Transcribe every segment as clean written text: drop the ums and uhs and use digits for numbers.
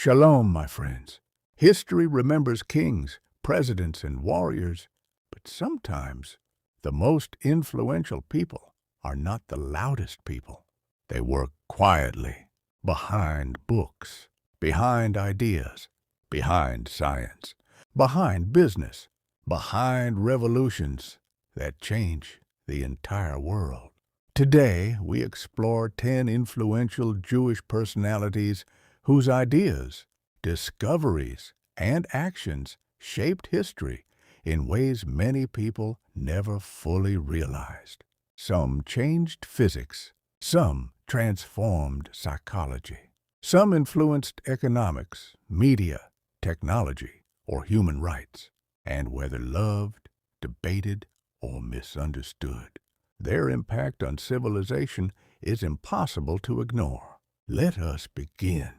Shalom, my friends. History remembers kings, presidents, and warriors, but sometimes the most influential people are not the loudest people. They work quietly, behind books, behind ideas, behind science, behind business, behind revolutions that change the entire world. Today, we explore 10 influential Jewish personalities whose ideas, discoveries, and actions shaped history in ways many people never fully realized. Some changed physics, some transformed psychology, some influenced economics, media, technology, or human rights, and whether loved, debated, or misunderstood. Their impact on civilization is impossible to ignore. Let us begin.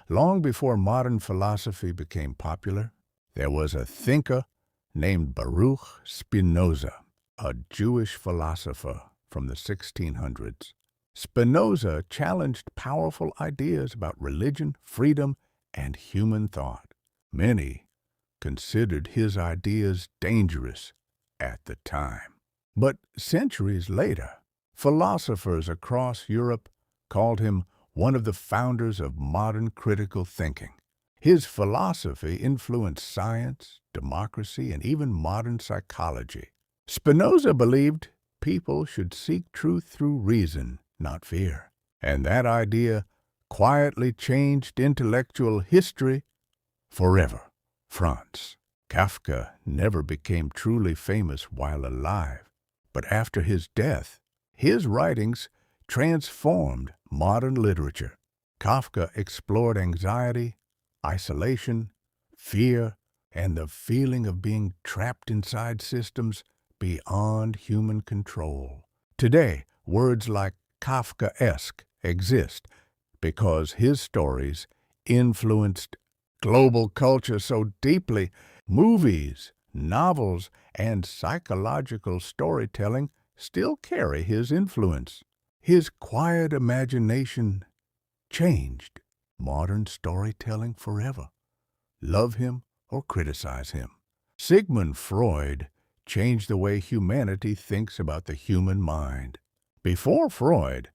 Long before modern philosophy became popular, there was a thinker named Baruch Spinoza, a Jewish philosopher from the 1600s. Spinoza challenged powerful ideas about religion, freedom, and human thought. Many considered his ideas dangerous at the time. But centuries later, philosophers across Europe called him one of the founders of modern critical thinking. His philosophy influenced science, democracy, and even modern psychology. Spinoza believed people should seek truth through reason, not fear. And that idea quietly changed intellectual history forever. Franz Kafka never became truly famous while alive, but after his death, his writings transformed modern literature. Kafka explored anxiety, isolation, fear, and the feeling of being trapped inside systems beyond human control. Today, words like Kafkaesque exist because his stories influenced global culture so deeply. Movies, novels, and psychological storytelling still carry his influence. His quiet imagination changed modern storytelling forever. Love him or criticize him. Sigmund Freud changed the way humanity thinks about the human mind. Before Freud,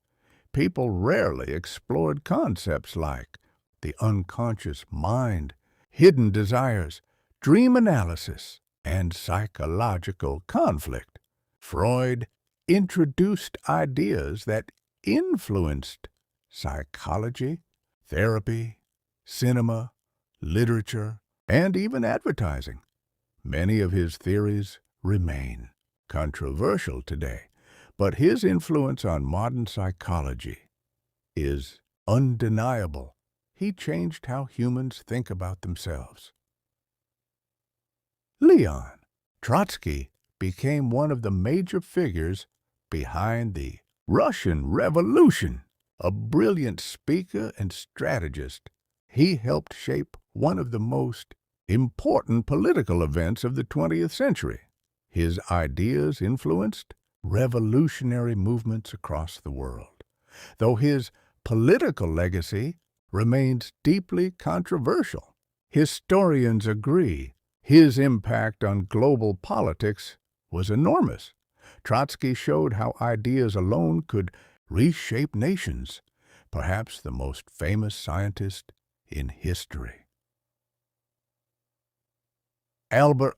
people rarely explored concepts like the unconscious mind, hidden desires, dream analysis, and psychological conflict. Freud introduced ideas that influenced psychology, therapy, cinema, literature, and even advertising. Many of his theories remain controversial today, but his influence on modern psychology is undeniable. He changed how humans think about themselves. Leon Trotsky became one of the major figures behind the Russian Revolution. A brilliant speaker and strategist, he helped shape one of the most important political events of the 20th century. His ideas influenced revolutionary movements across the world, though his political legacy remains deeply controversial. Historians agree his impact on global politics was enormous. Trotsky showed how ideas alone could reshape nations, perhaps the most famous scientist in history. Albert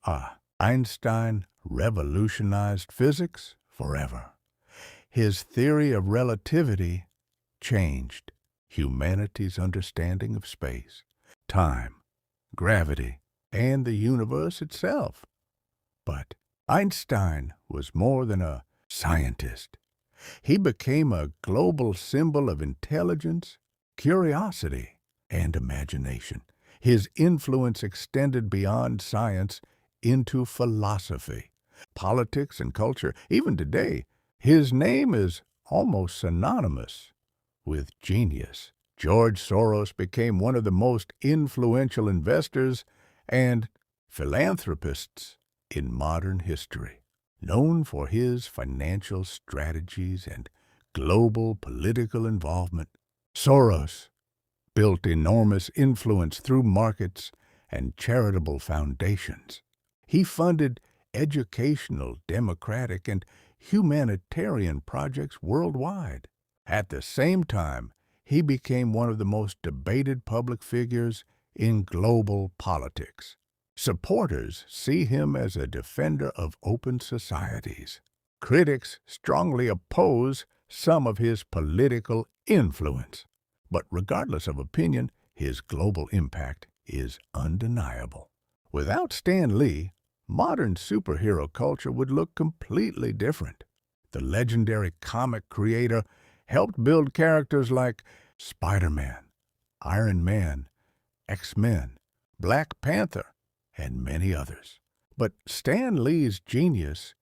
Einstein revolutionized physics forever. His theory of relativity changed humanity's understanding of space, time, gravity, and the universe itself. But Einstein was more than a scientist. He became a global symbol of intelligence, curiosity, and imagination. His influence extended beyond science into philosophy, politics, and culture. Even today, his name is almost synonymous with genius. George Soros became one of the most influential investors and philanthropists in modern history. Known for his financial strategies and global political involvement, Soros built enormous influence through markets and charitable foundations. He funded educational, democratic, and humanitarian projects worldwide. At the same time, he became one of the most debated public figures in global politics. Supporters see him as a defender of open societies. Critics strongly oppose some of his political influence. But regardless of opinion, his global impact is undeniable. Without Stan Lee, modern superhero culture would look completely different. The legendary comic creator helped build characters like Spider-Man, Iron Man, X-Men, Black Panther, and many others. But Stan Lee's genius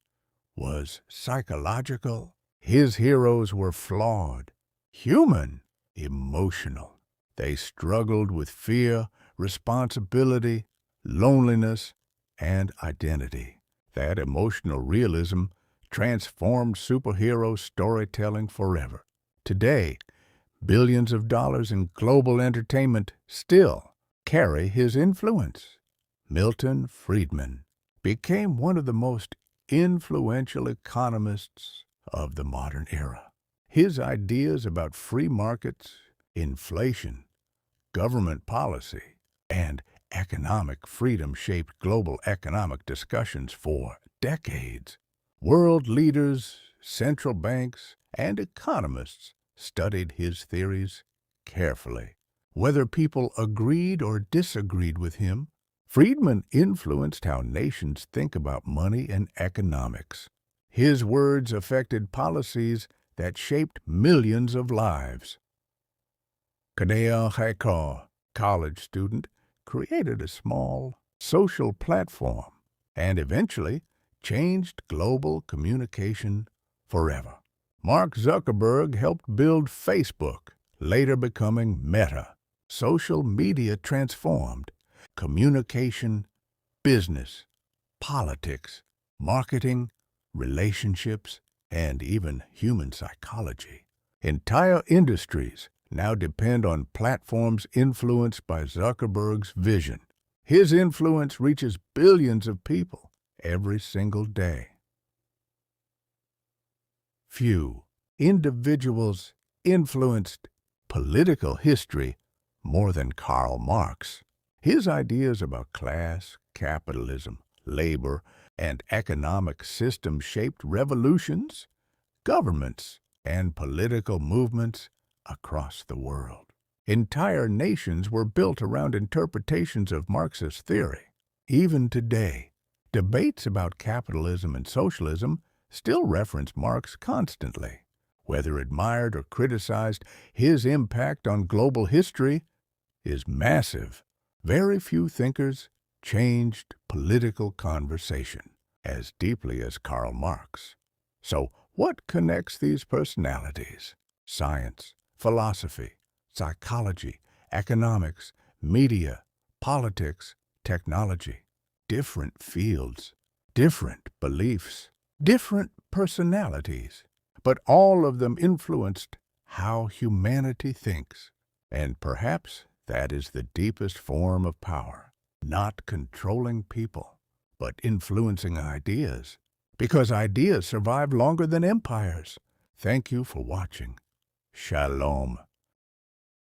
was psychological. His heroes were flawed, human, emotional. They struggled with fear, responsibility, loneliness, and identity. That emotional realism transformed superhero storytelling forever. Today, billions of dollars in global entertainment still carry his influence. Milton Friedman became one of the most influential economists of the modern era. His ideas about free markets, inflation, government policy, and economic freedom shaped global economic discussions for decades. World leaders, central banks, and economists studied his theories carefully. Whether people agreed or disagreed with him, Friedman influenced how nations think about money and economics. His words affected policies that shaped millions of lives. Kadeo Haikor, college student, created a small social platform and eventually changed global communication forever. Mark Zuckerberg helped build Facebook, later becoming Meta. Social media transformed communication, business, politics, marketing, relationships, and even human psychology. Entire industries now depend on platforms influenced by Zuckerberg's vision. His influence reaches billions of people every single day. Few individuals influenced political history more than Karl Marx. His ideas about class, capitalism, labor, and economic systems shaped revolutions, governments, and political movements across the world. Entire nations were built around interpretations of Marxist theory. Even today, debates about capitalism and socialism still reference Marx constantly. Whether admired or criticized, his impact on global history is massive. Very few thinkers changed political conversation as deeply as Karl Marx. So, what connects these personalities? Science, philosophy, psychology, economics, media, politics, technology. Different fields, different beliefs, different personalities, but all of them influenced how humanity thinks. And perhaps that is the deepest form of power, not controlling people, but influencing ideas, because ideas survive longer than empires. Thank you for watching. Shalom.